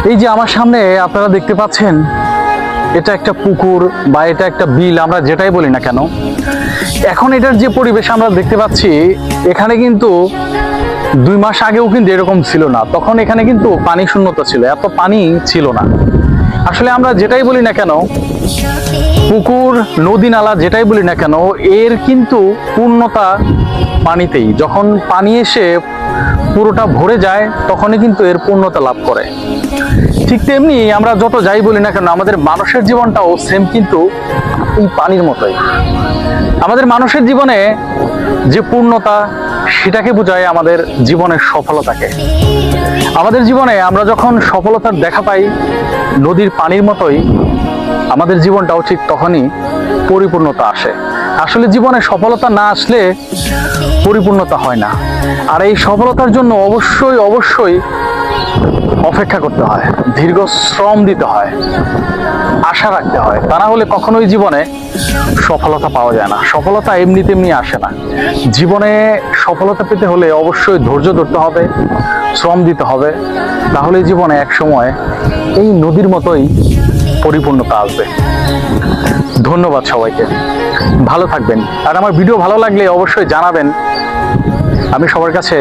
এই যে আমার সামনে আপনারা দেখতে পাচ্ছেন, এটা একটা পুকুর বা এটা একটা বিল, আমরা যেটাই বলি না কেন, এখন এটার যে পরিবেশ আমরা দেখতে পাচ্ছি, এখানে কিন্তু 2 মাস আগেও কিন্তু এরকম ছিল না। তখন এখানে কিন্তু পানি শূন্যতা ছিল, এত পানি ছিল না। আসলে আমরা যেটাই বলি না কেন, পুকুর, নদী, নালা যেটাই বলি না কেন, এর কিন্তু পূর্ণতা পানিতেই। যখন পানি এসে পুরোটা ভরে যায়, তখনই কিন্তু এর পূর্ণতা লাভ করে। ঠিক তেমনি আমরা যত যাই বলি না কেন, আমাদের মানুষের জীবনটাও সেম কিন্তু এই পানির মতোই। আমাদের মানুষের জীবনে যে পূর্ণতা, সেটাকে বোঝায় আমাদের জীবনের সফলতাকে। আমাদের জীবনে আমরা যখন সফলতার দেখা পাই নদীর পানির মতোই, আমাদের জীবনটাও ঠিক তখনই পরিপূর্ণতা আসে। আসলে জীবনে সফলতা না আসলে পরিপূর্ণতা হয় না। আর এই সফলতার জন্য অবশ্যই অবশ্যই অপেক্ষা করতে হয়, দীর্ঘ শ্রম দিতে হয়, আশা রাখতে হয়। তা না হলে কখনোই জীবনে সফলতা পাওয়া যায় না। সফলতা এমনি তেমনি আসে না। জীবনে সফলতা পেতে হলে অবশ্যই ধৈর্য ধরতে হবে, শ্রম দিতে হবে। তাহলে জীবনে এক সময় এই নদীর মতোই পরিপূর্ণতা আসবে। ধন্যবাদ সবাইকে, ভালো থাকবেন। আর আমার ভিডিও ভালো লাগলে অবশ্যই জানাবেন। আমি সবার কাছে